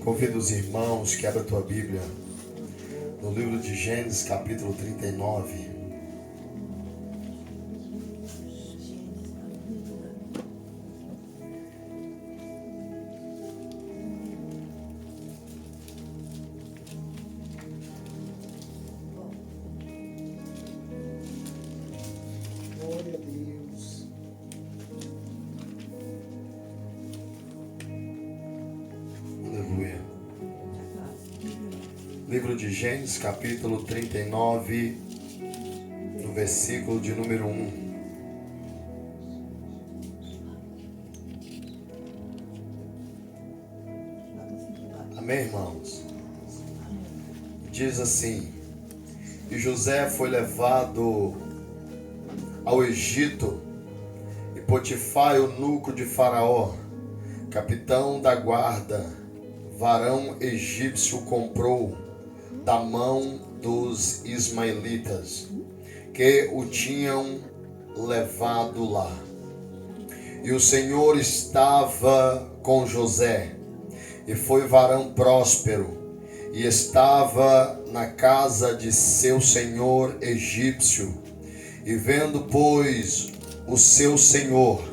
Convido os irmãos que abram a tua Bíblia no livro de Gênesis, capítulo 39. Glória a Deus. Aleluia. Livro de Gênesis, capítulo 39, no versículo de número 1. Amém, irmãos? Diz assim: E José foi levado ao Egito, e Potifar, eunuco de Faraó, capitão da guarda, varão egípcio, comprou da mão dos ismaelitas que o tinham levado lá. E o Senhor estava com José, e foi varão próspero, e estava na casa de seu senhor egípcio. E vendo, pois, o seu senhor,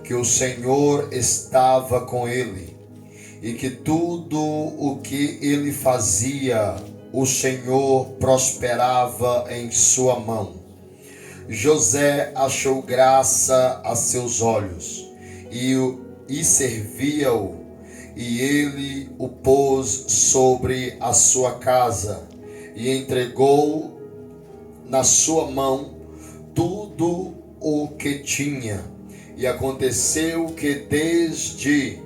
que o Senhor estava com ele, e que tudo o que ele fazia, o Senhor prosperava em sua mão, José achou graça a seus olhos, e servia-o, e ele o pôs sobre a sua casa, e entregou na sua mão tudo o que tinha. E aconteceu que desde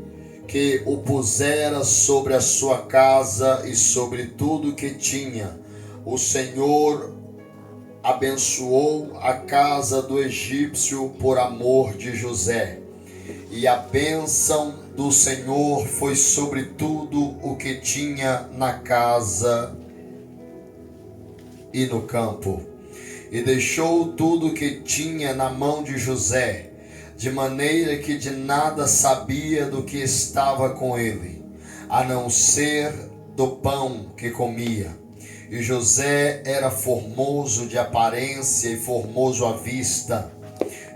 que o pusera sobre a sua casa e sobre tudo que tinha, o Senhor abençoou a casa do egípcio por amor de José. E a bênção do Senhor foi sobre tudo o que tinha na casa e no campo. E deixou tudo o que tinha na mão de José, de maneira que de nada sabia do que estava com ele, a não ser do pão que comia. E José era formoso de aparência e formoso à vista.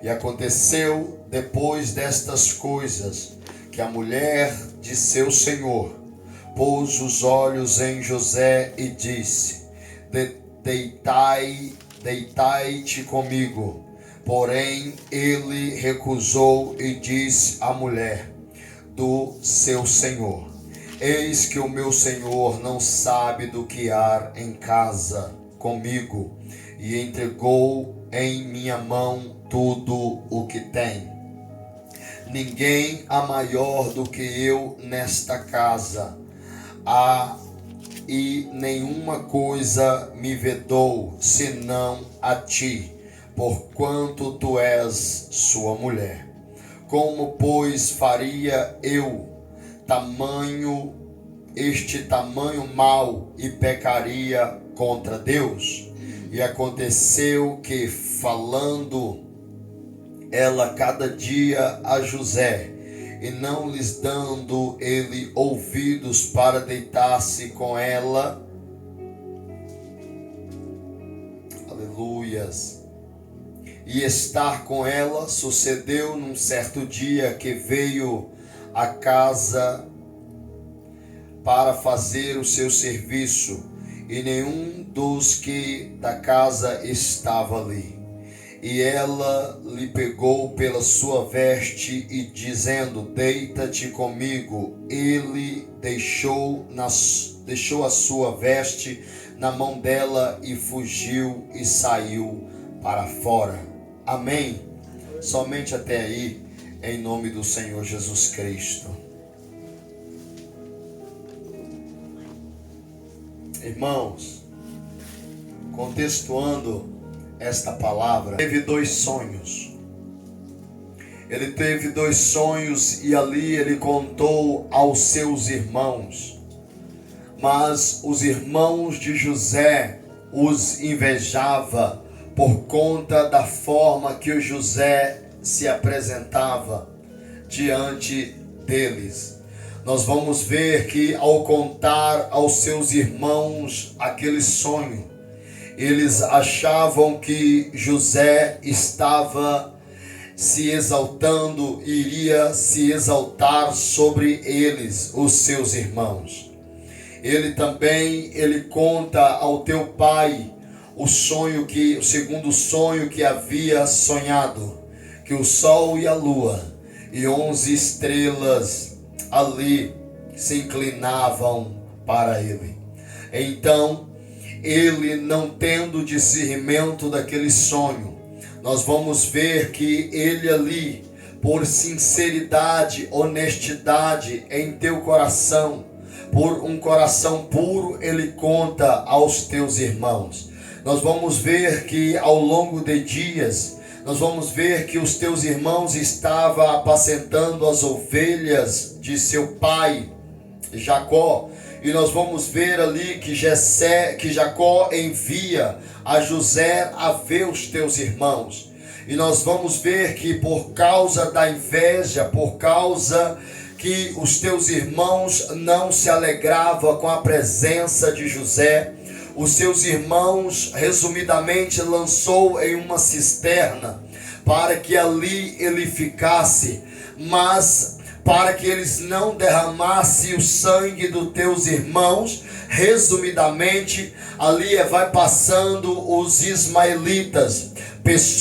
E aconteceu, depois destas coisas, que a mulher de seu senhor pôs os olhos em José e disse: Deitai-te comigo. Porém, ele recusou e disse à mulher do seu senhor: Eis que o meu senhor não sabe do que há em casa comigo, e entregou em minha mão tudo o que tem. Ninguém há maior do que eu nesta casa, e nenhuma coisa me vedou, senão a ti, porquanto tu és sua mulher. Como, pois, faria eu este tamanho mal e pecaria contra Deus? E aconteceu que, falando ela cada dia a José, e não lhes dando ele ouvidos para deitar-se com ela, aleluias, e estar com ela, sucedeu num certo dia que veio à casa para fazer o seu serviço, e nenhum dos que da casa estava ali. E ela lhe pegou pela sua veste, e dizendo: Deita-te comigo, ele deixou a sua veste na mão dela, e fugiu e saiu para fora. Amém? Somente até aí, em nome do Senhor Jesus Cristo. Irmãos, contextuando esta palavra, teve dois sonhos. Ele teve dois sonhos, e ali ele contou aos seus irmãos. Mas os irmãos de José os invejava por conta da forma que o José se apresentava diante deles. nós vamos ver que ao contar aos seus irmãos aquele sonho, eles achavam que José estava se exaltando, iria se exaltar sobre eles, os seus irmãos. Ele conta ao teu pai o segundo sonho que havia sonhado, que o sol e a lua e 11 estrelas ali se inclinavam para ele. Então, ele, não tendo discernimento daquele sonho, nós vamos ver que ele ali, por sinceridade, honestidade em teu coração, por um coração puro, ele conta aos teus irmãos. Nós vamos ver que ao longo de dias, nós vamos ver que os teus irmãos estavam apacentando as ovelhas de seu pai, Jacó. E nós vamos ver ali que Jacó envia a José a ver os teus irmãos. E nós vamos ver que por causa da inveja, por causa que os teus irmãos não se alegravam com a presença de José, os seus irmãos, resumidamente, lançou em uma cisterna para que ali ele ficasse, mas para que eles não derramassem o sangue dos teus irmãos. Resumidamente, ali vai passando os ismaelitas,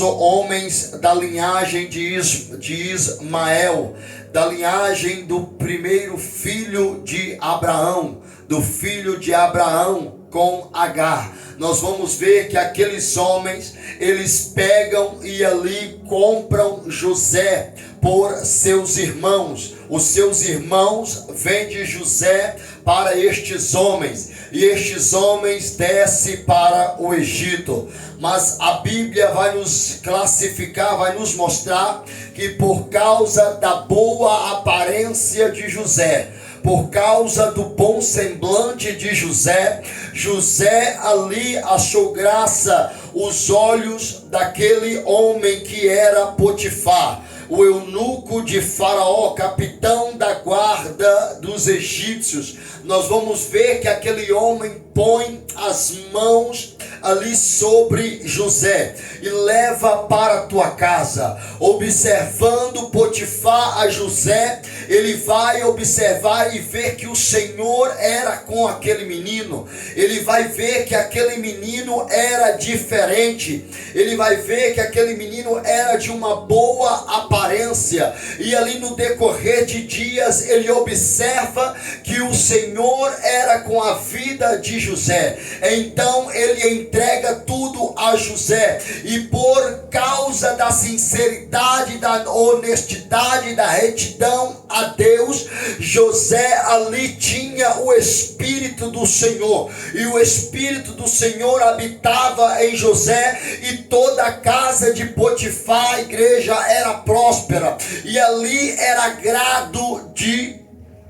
homens da linhagem de Ismael, da linhagem do primeiro filho de Abraão, do filho de Abraão com Agar. Nós vamos ver que aqueles homens, eles pegam e ali compram José por seus irmãos. Os seus irmãos vendem José para estes homens, e estes homens descem para o Egito. Mas a Bíblia vai nos classificar, vai nos mostrar que por causa da boa aparência de José, por causa do bom semblante de José, José ali achou graça os olhos daquele homem que era Potifar, o eunuco de Faraó, capitão da guarda dos egípcios. Nós vamos ver que aquele homem põe as mãos ali sobre José e leva para a tua casa. Observando Potifar a José, ele vai observar e ver que o Senhor era com aquele menino. Ele vai ver que aquele menino era diferente. Ele vai ver que aquele menino era de uma boa aparência. E ali no decorrer de dias, ele observa que o Senhor era com a vida de José. Então ele entrega tudo a José, e por causa da sinceridade, da honestidade, da retidão a Deus, José ali tinha o Espírito do Senhor, e o Espírito do Senhor habitava em José, e toda a casa de Potifar, a igreja, era próspera, e ali era agrado de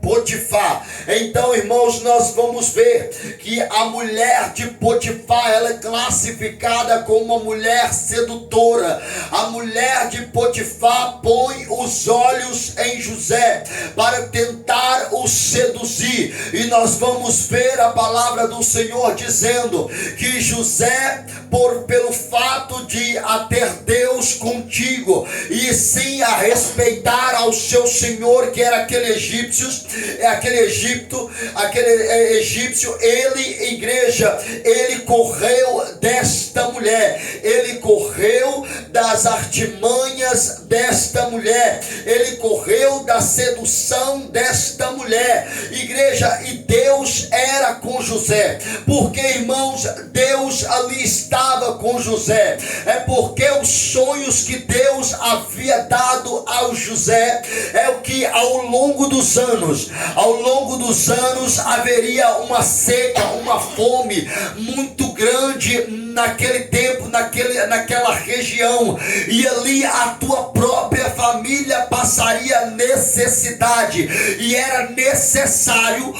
Potifar. Então, irmãos, nós vamos ver que a mulher de Potifar, ela é classificada como uma mulher sedutora. A mulher de Potifar põe os olhos em José para tentar o seduzir, e nós vamos ver a palavra do Senhor dizendo que José, pelo fato de ter Deus contigo, e sim a respeitar ao seu senhor, que era aquele egípcio, ele, igreja, ele correu desta mulher, ele correu das artimanhas desta mulher, ele correu da sedução desta mulher, igreja. E Deus era com José, porque, irmãos, Deus ali estava com José, é porque os sonhos que Deus havia dado ao José é o que ao longo dos anos haveria uma seca, uma fome muito grande naquele tempo, naquela região, e ali a tua própria família passaria necessidade, e era necessário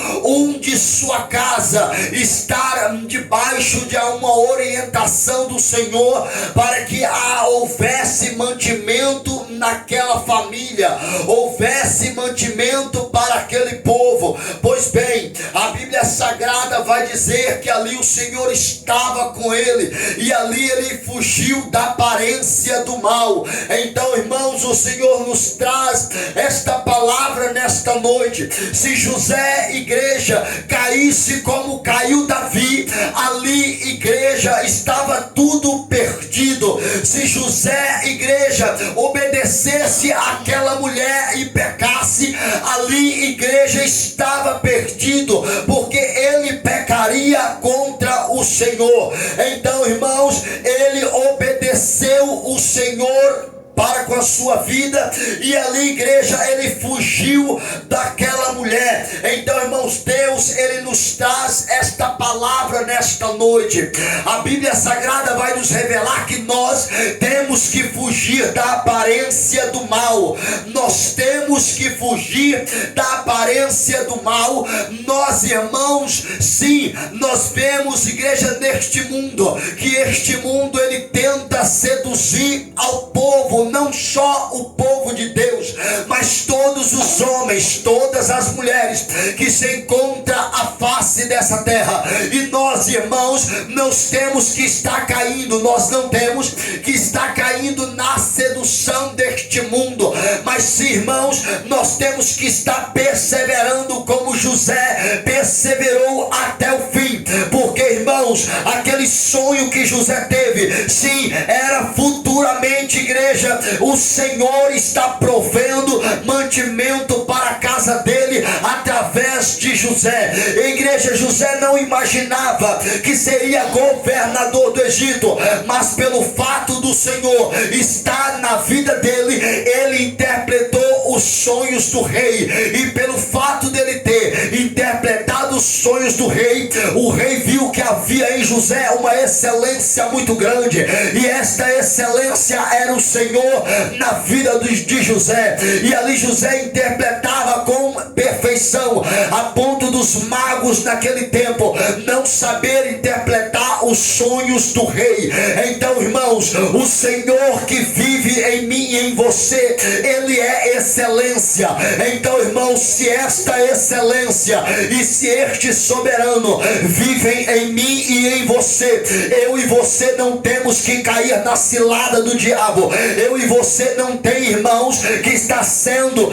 de sua casa estar debaixo de uma orientação do Senhor, para que houvesse mantimento naquela família houvesse mantimento para aquele povo. Pois bem, a Bíblia Sagrada vai dizer que ali o Senhor estava com ele, e ali ele fugiu da aparência do mal. Então, irmãos, o Senhor nos traz esta palavra nesta noite. Se José, igreja, caísse como caiu Davi, ali, igreja, estava tudo perdido. Se José, igreja, obedecesse àquela mulher e pecasse, ali, igreja, estava perdido, porque ele pecaria contra o Senhor. Então, irmãos, ele obedeceu o Senhor para com a sua vida, e ali, igreja, ele fugiu daquela mulher. Então, irmãos, Deus, ele nos traz esta palavra nesta noite. A Bíblia Sagrada vai nos revelar que nós temos que fugir da aparência do mal. Nós temos que fugir da aparência do mal. Nós, irmãos, sim, nós vemos, igreja, neste mundo, que este mundo ele tenta seduzir ao povo, não só o povo de Deus, mas todos os homens, todas as mulheres que se encontram à face dessa terra. E nós, irmãos, nós temos que estar caindo, nós não temos que estar caindo na sedução deste mundo, mas sim, irmãos, nós temos que estar perseverando como José perseverou até o fim. Porque, irmãos, aquele sonho que José teve, sim, era futuramente, igreja, o Senhor está provendo mantimento para a casa dele através de José. Igreja, José não imaginava que seria governador do Egito, mas pelo fato do Senhor estar na vida dele, ele interpretou os sonhos do rei, e pelo fato dele ter interpretado os sonhos do rei, o rei viu que havia em José uma excelência muito grande, e esta excelência era o Senhor na vida de José. E ali José interpretava com perfeição, a ponto dos magos naquele tempo não saber interpretar os sonhos do rei. Então, irmãos, o Senhor que vive em mim e em você, ele é excelência. Então, irmãos, se esta excelência e se este soberano vivem em mim e em você, eu e você não temos que cair na cilada do diabo. Eu e você não tem, irmãos, que está sendo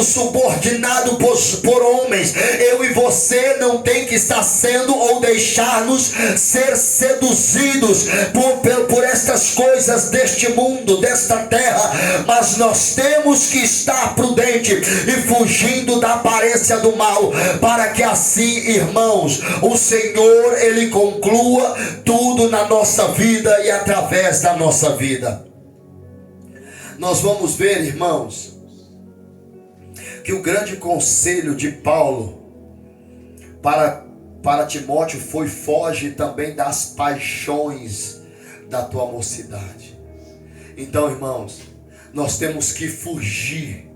subordinado por homens. Eu e você não tem que estar sendo ou deixar-nos ser seduzidos por estas coisas deste mundo, desta terra, mas nós temos que estar prudente e fugindo da aparência do mal, para que assim, irmãos, o Senhor ele conclua tudo na nossa vida e através da nossa vida. Nós vamos ver, irmãos, que o grande conselho de Paulo para Timóteo foi: foge também das paixões da tua mocidade. Então, irmãos, nós temos que fugir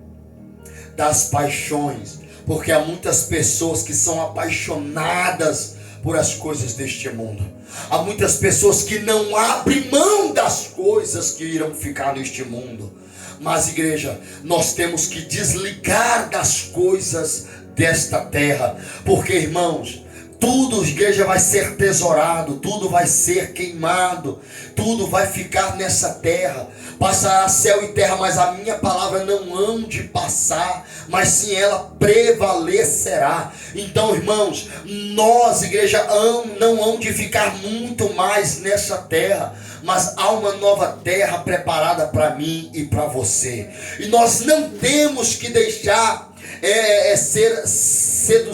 das paixões, porque há muitas pessoas que são apaixonadas por as coisas deste mundo. Há muitas pessoas que não abrem mão das coisas que irão ficar neste mundo. Mas, igreja, nós temos que desligar das coisas desta terra, porque, irmãos, tudo, igreja, vai ser tesourado, tudo vai ser queimado, tudo vai ficar nessa terra. Passará céu e terra, mas a minha palavra não hão de passar, mas sim ela prevalecerá. Então, irmãos, nós, igreja, não hão de ficar muito mais nessa terra, mas há uma nova terra preparada para mim e para você. E nós não temos que deixar ser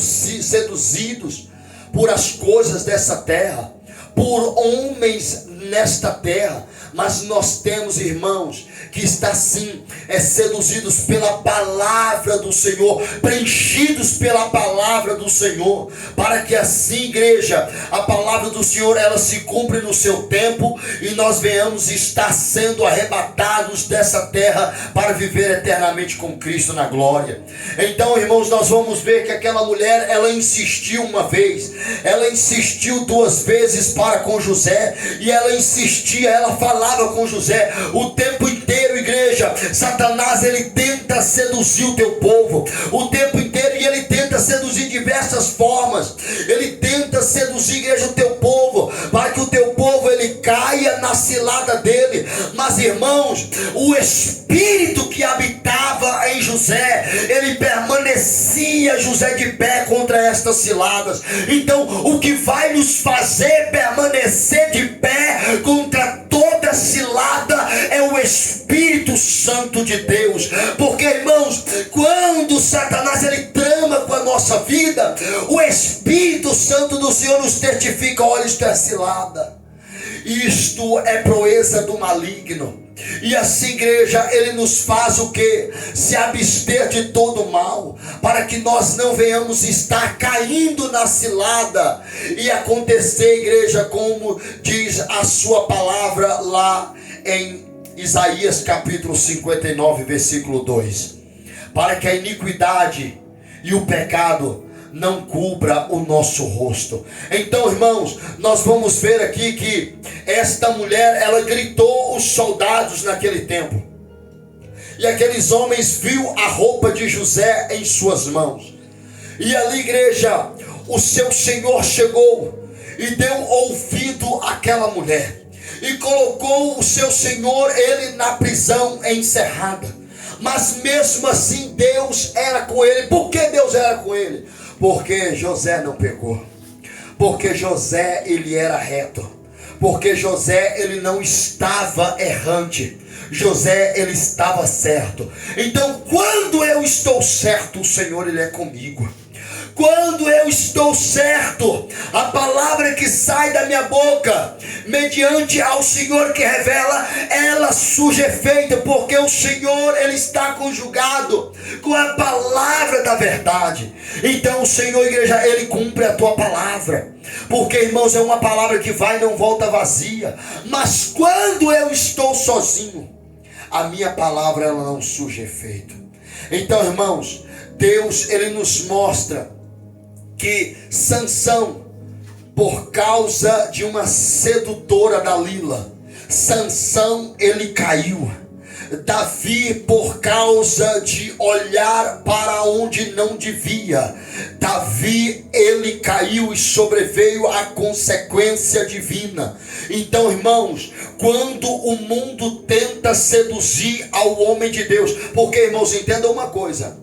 seduzidos por as coisas dessa terra, por homens nesta terra, mas nós temos, irmãos, que está sim seduzidos pela palavra do Senhor, preenchidos pela palavra do Senhor, para que assim, igreja, a palavra do Senhor ela se cumpre no seu tempo e nós venhamos estar sendo arrebatados dessa terra para viver eternamente com Cristo na glória. Então, irmãos, nós vamos ver que aquela mulher, ela insistiu uma vez, ela insistiu duas vezes para com José, e ela insistia, ela falava falava com José. O tempo inteiro, igreja, Satanás, ele tenta seduzir o teu povo. O tempo inteiro, e ele tenta seduzir de diversas formas. Ele tenta seduzir, igreja, o teu povo, para que o teu povo, ele caia na cilada dele. Mas, irmãos, o espírito que habitava em José, ele permanecia, José, de pé contra estas ciladas. Então, o que vai nos fazer permanecer de pé contra toda cilada é o Espírito Santo de Deus. Porque, irmãos, quando Satanás, ele trama com a nossa vida, o Espírito Santo do Senhor nos certifica: olha, isto é cilada, isto é proeza do maligno. E assim, igreja, ele nos faz o que? Se abster de todo mal, para que nós não venhamos estar caindo na cilada e acontecer, igreja, como diz a sua palavra lá em Isaías capítulo 59, versículo 2: para que a iniquidade e o pecado não cubra o nosso rosto. Então, irmãos, nós vamos ver aqui que esta mulher, ela gritou os soldados naquele tempo, e aqueles homens viu a roupa de José em suas mãos, e ali, igreja, o seu senhor chegou e deu ouvido àquela mulher, e colocou o seu senhor, ele na prisão encerrada. Mas mesmo assim Deus era com ele. Por que Deus era com ele? Porque José não pecou, porque José, ele era reto, porque José, ele não estava errante, José, ele estava certo. Então, quando eu estou certo, o Senhor, ele é comigo. Quando eu estou certo, a palavra que sai da minha boca, mediante ao Senhor que revela, ela surge efeito, porque o Senhor, ele está conjugado com a palavra da verdade. Então o Senhor, igreja, ele cumpre a tua palavra, porque, irmãos, é uma palavra que vai e não volta vazia. Mas quando eu estou sozinho, a minha palavra, ela não surge efeito. Então, irmãos, Deus, ele nos mostra que Sansão, por causa de uma sedutora Dalila, Sansão, ele caiu. Davi, por causa de olhar para onde não devia, Davi, ele caiu e sobreveio a consequência divina. Então, irmãos, quando o mundo tenta seduzir ao homem de Deus, porque, irmãos, entendam uma coisa: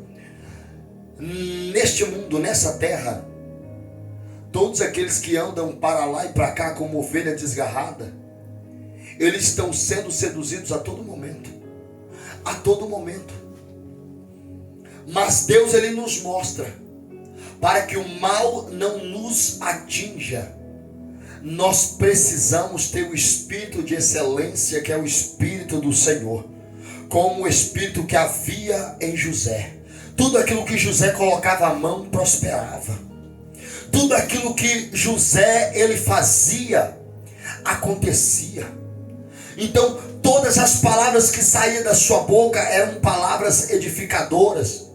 neste mundo, nessa terra, todos aqueles que andam para lá e para cá como ovelha desgarrada, eles estão sendo seduzidos a todo momento. A todo momento. Mas Deus, ele nos mostra, para que o mal não nos atinja, nós precisamos ter o espírito de excelência, que é o espírito do Senhor, como o espírito que havia em José. Tudo aquilo que José colocava a mão prosperava. Tudo aquilo que José, ele fazia, acontecia. Então, todas as palavras que saíam da sua boca eram palavras edificadoras.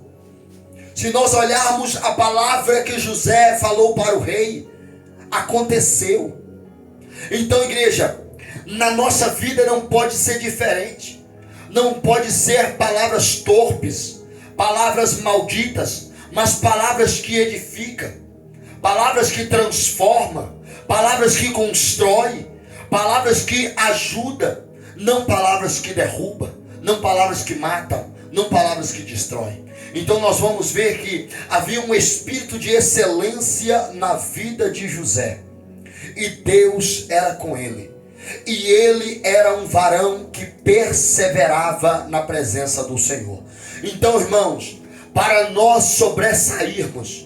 Se nós olharmos a palavra que José falou para o rei, aconteceu. Então, igreja, na nossa vida não pode ser diferente. Não pode ser palavras torpes, palavras malditas, mas palavras que edificam, palavras que transformam, palavras que constroem, palavras que ajudam, não palavras que derrubam, não palavras que matam, não palavras que destroem. Então nós vamos ver que havia um espírito de excelência na vida de José, e Deus era com ele, e ele era um varão que perseverava na presença do Senhor. Então, irmãos, para nós sobressairmos,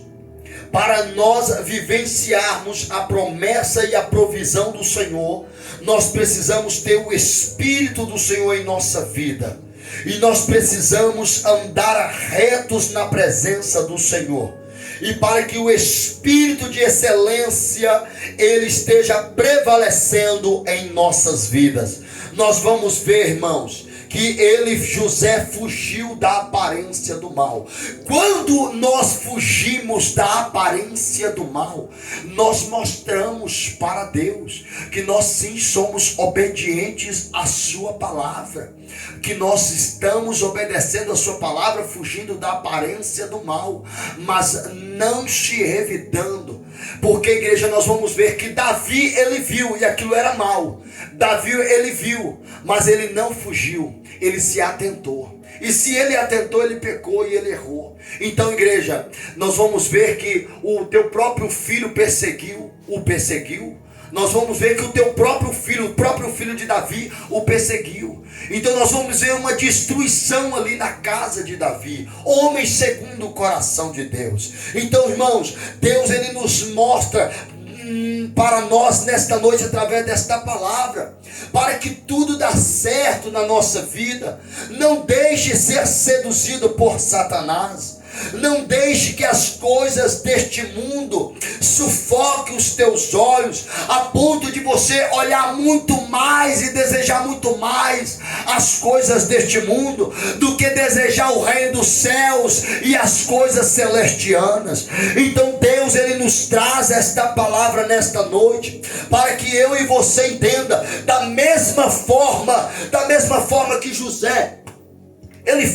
para nós vivenciarmos a promessa e a provisão do Senhor, nós precisamos ter o Espírito do Senhor em nossa vida, e nós precisamos andar retos na presença do Senhor. E para que o Espírito de excelência, ele esteja prevalecendo em nossas vidas, nós vamos ver, irmãos, que José fugiu da aparência do mal. Quando nós fugimos da aparência do mal, nós mostramos para Deus que nós sim somos obedientes à sua palavra, que nós estamos obedecendo a sua palavra, fugindo da aparência do mal, mas não se revidando. Porque, igreja, nós vamos ver que Davi, ele viu e aquilo era mal. Davi, ele viu, mas ele não fugiu, ele se atentou. E se ele atentou, ele pecou e ele errou. Então, igreja, nós vamos ver que o teu próprio filho o perseguiu. Nós vamos ver que o próprio filho de Davi o perseguiu. Então nós vamos ver uma destruição ali na casa de Davi. Homem segundo o coração de Deus. Então, irmãos, Deus, ele nos mostra para nós nesta noite através desta palavra, para que tudo dê certo na nossa vida. Não deixe ser seduzido por Satanás. Não deixe que as coisas deste mundo sufoquem os teus olhos, a ponto de você olhar muito mais e desejar muito mais as coisas deste mundo, do que desejar o reino dos céus e as coisas celestianas. Então Deus, ele nos traz esta palavra nesta noite, para que eu e você entenda, da mesma forma que José, ele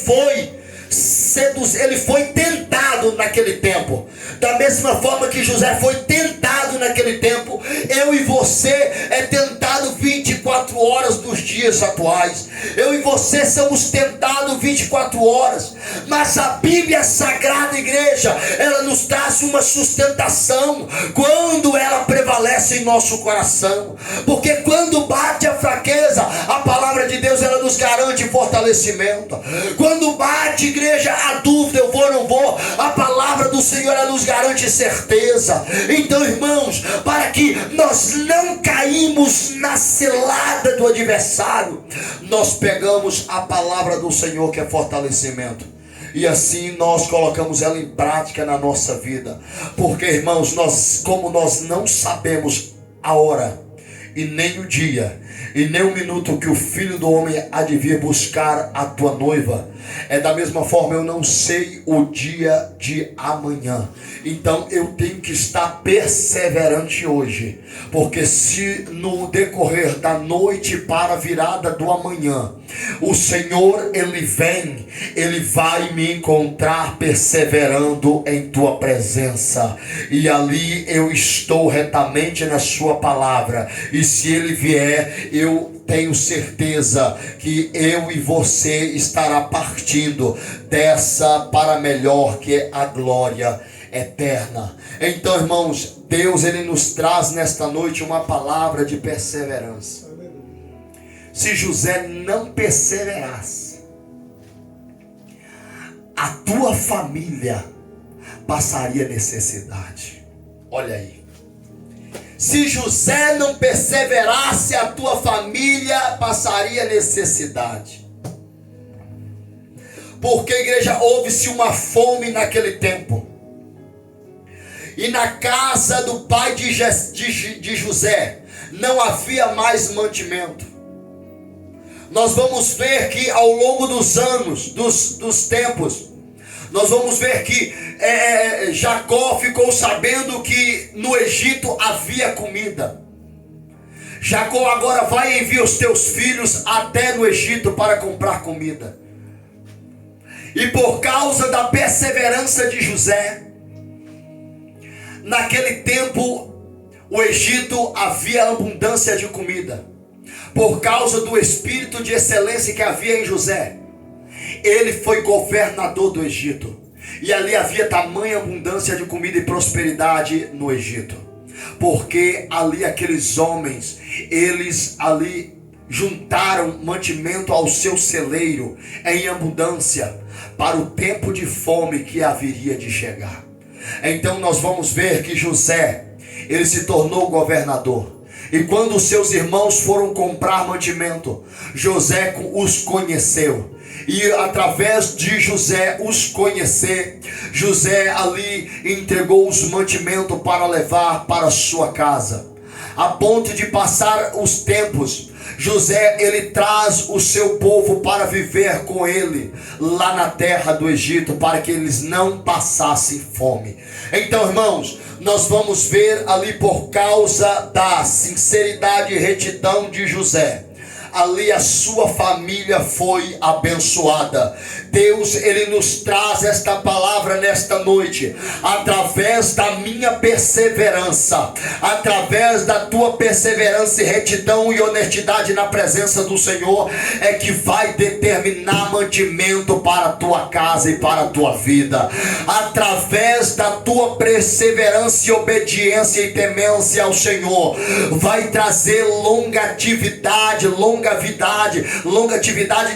foi tentado naquele tempo. Da mesma forma que José foi tentado naquele tempo, eu e você é tentado 24 horas nos dias atuais. Eu e você somos tentados 24 horas. Mas a Bíblia Sagrada, igreja, ela nos traz uma sustentação quando ela prevalece em nosso coração. Porque quando bate a fraqueza, a palavra de Deus, ela nos garante fortalecimento. Quando bate, igreja, a dúvida, eu vou ou não vou, a palavra do Senhor, ela nos garante certeza. Então, irmãos, para que nós não caímos na cilada do adversário, nós pegamos a palavra do Senhor, que é fortalecimento, e assim nós colocamos ela em prática na nossa vida. Porque, irmãos, como nós não sabemos a hora e nem o dia e nem o minuto que o Filho do Homem há de vir buscar a tua noiva, é da mesma forma eu não sei o dia de amanhã. Então eu tenho que estar perseverante hoje, porque se no decorrer da noite para a virada do amanhã, o Senhor, ele vem, ele vai me encontrar perseverando em tua presença, e ali eu estou retamente na sua palavra. E se ele vier, eu tenho certeza que eu e você estará partindo dessa para melhor, que é a glória eterna. Então, irmãos, Deus, ele nos traz nesta noite uma palavra de perseverança. Se José não perseverasse, a tua família passaria necessidade. Olha aí. Se José não perseverasse, a tua família passaria necessidade. Porque, igreja, houve-se uma fome naquele tempo. E na casa do pai de José não havia mais mantimento. Nós vamos ver que ao longo dos anos, dos tempos, nós vamos ver que Jacó ficou sabendo que no Egito havia comida. Jacó agora vai enviar os teus filhos até no Egito para comprar comida. E por causa da perseverança de José, naquele tempo, o Egito havia abundância de comida. Por causa do espírito de excelência que havia em José, ele foi governador do Egito. E ali havia tamanha abundância de comida e prosperidade no Egito. Porque ali aqueles homens, eles ali juntaram mantimento ao seu celeiro em abundância para o tempo de fome que haveria de chegar. Então nós vamos ver que José, ele se tornou governador. E quando os seus irmãos foram comprar mantimento, José os conheceu. E através de José os conhecer, José ali entregou os mantimentos para levar para sua casa. A ponto de passar os tempos, José, ele traz o seu povo para viver com ele lá na terra do Egito, para que eles não passassem fome. Então, irmãos, nós vamos ver ali, por causa da sinceridade e retidão de José, ali a sua família foi abençoada. Deus, ele nos traz esta palavra nesta noite, através da minha perseverança, através da tua perseverança e retidão e honestidade na presença do Senhor, é que vai determinar mantimento para a tua casa e para a tua vida. Através da tua perseverança e obediência e temência ao Senhor, vai trazer longevidade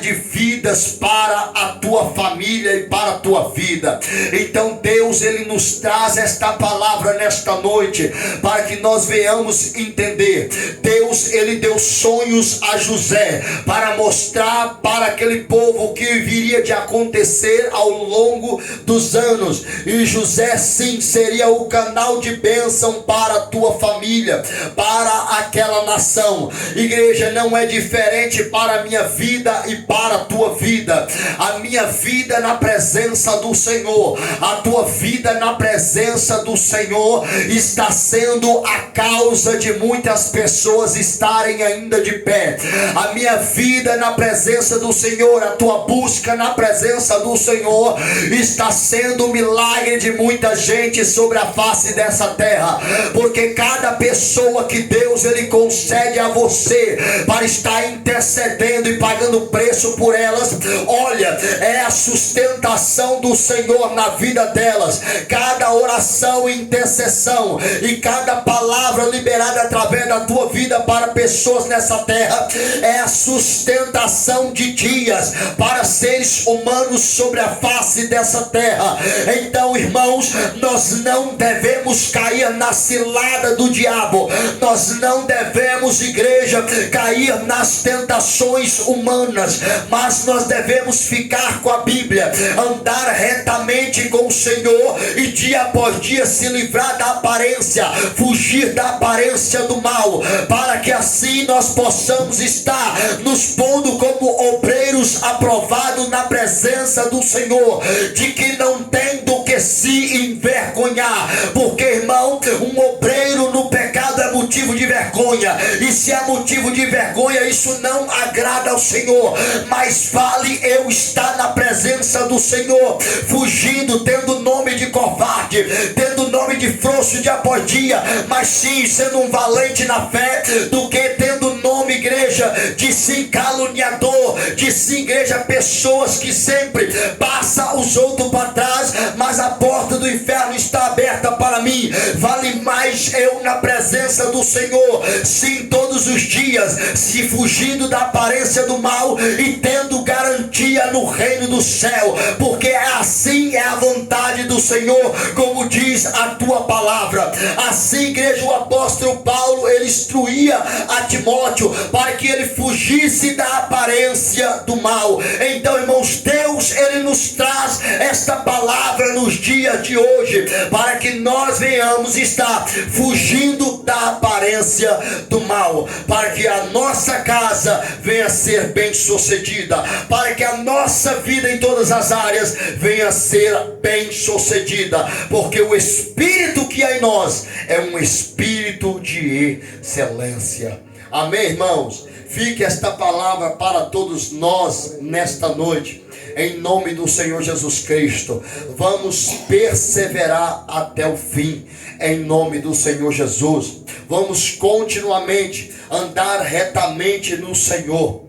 de vidas para a tua família e para a tua vida. Então Deus, ele nos traz esta palavra nesta noite, para que nós venhamos entender. Deus, ele deu sonhos a José, para mostrar para aquele povo o que viria de acontecer ao longo dos anos. E José, sim, seria o canal de bênção para a tua família, para aquela nação. Igreja, não é diferente para a minha vida e para a tua vida. A minha vida na presença do Senhor, a tua vida na presença do Senhor está sendo a causa de muitas pessoas estarem ainda de pé. A minha vida na presença do Senhor, a tua busca na presença do Senhor está sendo o milagre de muita gente sobre a face dessa terra, porque cada pessoa que Deus, ele concede a você para estar intercedendo e pagando preço por elas, olha, é a sustentação do Senhor na vida delas. Cada oração e intercessão e cada palavra liberada através da tua vida para pessoas nessa terra é a sustentação de dias para seres humanos sobre a face dessa terra. Então, irmãos, nós não devemos cair na cilada do diabo. Nós não devemos, igreja, cair nas tentações humanas, mas nós devemos ficar com a Bíblia, andar retamente com o Senhor e dia após dia se livrar da aparência, fugir da aparência do mal, para que assim nós possamos estar nos pondo como obreiros aprovados na presença do Senhor, de que não tem do que se envergonhar, porque, irmão, um obreiro no pecado é motivo de vergonha, e se é motivo de vergonha, isso não agrada ao Senhor. Mas vale eu estar na presença do Senhor, fugindo, tendo nome de covarde, tendo nome de frouxo de após dia, mas sim sendo um valente na fé, do que tendo nome, igreja, de sim caluniador, de sim, igreja, pessoas que sempre passam os outros para trás, mas a porta do inferno está aberta para mim. Vale mais eu na presença do Senhor, sim, todos os dias, se fugindo da aparência do mal e tendo garantia no reino do céu, porque assim é a vontade do Senhor, como diz a tua palavra. Assim, igreja, o apóstolo Paulo, ele instruía a Timóteo para que ele fugisse da aparência do mal. Então, irmãos, Deus, ele nos traz esta palavra nos dias de hoje, para que nós venhamos estar fugindo da aparência do mal, para que a nossa casa venha a ser bem sucedida, para que a nossa vida em todas as áreas venha a ser bem sucedida, porque o Espírito que há em nós é um Espírito de excelência. Amém, irmãos? Fique esta palavra para todos nós nesta noite, em nome do Senhor Jesus Cristo. Vamos perseverar até o fim, em nome do Senhor Jesus. Vamos continuamente andar retamente no Senhor,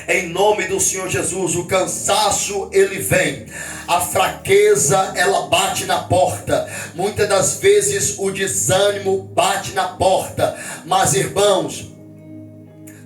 em nome do Senhor Jesus. O cansaço, ele vem, a fraqueza, ela bate na porta, muitas das vezes o desânimo bate na porta, mas, irmãos,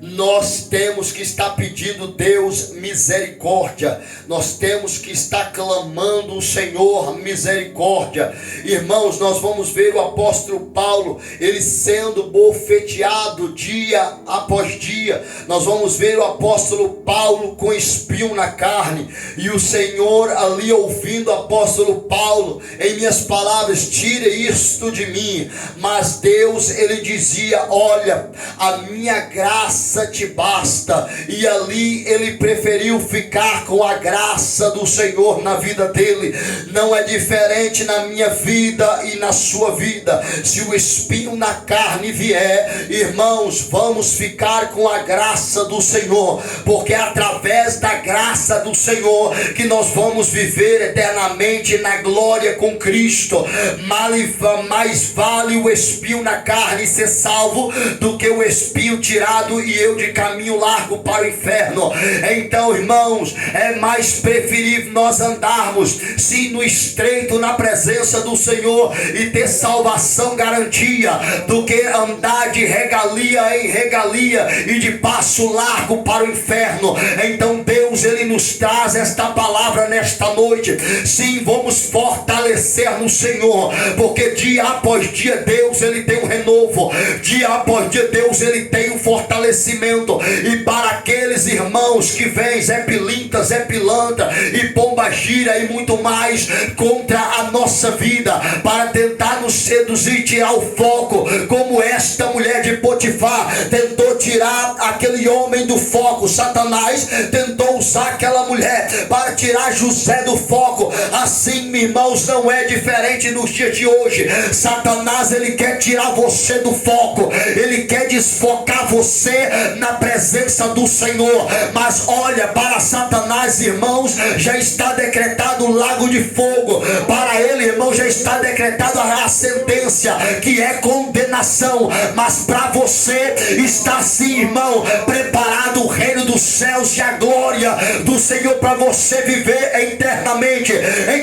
nós temos que estar pedindo Deus misericórdia, nós temos que estar clamando o Senhor misericórdia. Irmãos, nós vamos ver o apóstolo Paulo, ele sendo bofeteado dia após dia. Nós vamos ver o apóstolo Paulo com espinho na carne, e o Senhor ali ouvindo o apóstolo Paulo, em minhas palavras, tire isto de mim. Mas Deus, ele dizia, olha, a minha graça graça te basta. E ali ele preferiu ficar com a graça do Senhor na vida dele. Não é diferente na minha vida e na sua vida. Se o espinho na carne vier, irmãos, vamos ficar com a graça do Senhor, porque é através da graça do Senhor que nós vamos viver eternamente na glória com Cristo. Mais vale o espinho na carne ser salvo do que o espinho tirado e eu de caminho largo para o inferno. Então, irmãos, é mais preferível nós andarmos sim no estreito na presença do Senhor e ter salvação garantia, do que andar de regalia em regalia e de passo largo para o inferno. Então Deus, ele nos traz esta palavra nesta noite. Sim, vamos fortalecer no Senhor, porque dia após dia Deus, ele tem um renovo, dia após dia Deus, ele tem um fortalecimento. E para aqueles irmãos que vêm Zé Pilinta, Zé Pilantra e Pomba Gira e muito mais contra a nossa vida, para tentar nos seduzir e tirar o foco, como esta mulher de Potifar tentou tirar aquele homem do foco. Satanás tentou usar aquela mulher para tirar José do foco. Assim, irmãos, não é diferente nos dias de hoje. Satanás, ele quer tirar você do foco, ele quer desfocar você na presença do Senhor. Mas olha, para Satanás, irmãos, já está decretado o lago de fogo. Para ele, irmão, já está decretado a sentença, que é condenação. Mas para você está sim, irmão, preparado o reino dos céus e a glória do Senhor para você viver eternamente.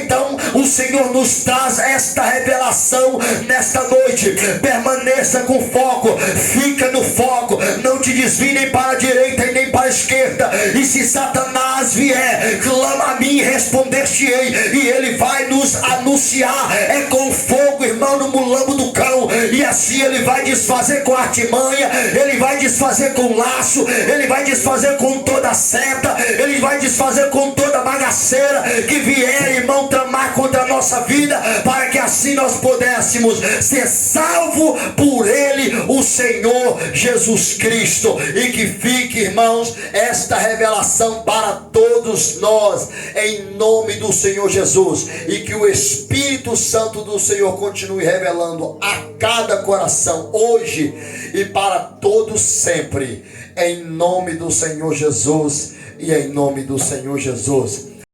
Então o Senhor nos traz esta revelação nesta noite. Permaneça com foco, fica no foco, não te desvie nem para a direita e nem para a esquerda. E se Satanás vier, clama a mim e responder-te-ei, e ele vai nos anunciar. É com fogo, irmão, no mulambo do cão. E assim ele vai desfazer com artimanha, ele vai desfazer com laço, ele vai desfazer com toda seta, ele vai desfazer com toda bagaceira que vier, irmão, tramar contra a nossa vida, para que assim nós pudéssemos ser salvos por ele, o Senhor Jesus Cristo. E que fique, irmãos, esta revelação para todos nós, em nome do Senhor Jesus. E que o Espírito Santo do Senhor continue revelando a cada coração, hoje e para todos sempre, em nome do Senhor Jesus e em nome do Senhor Jesus.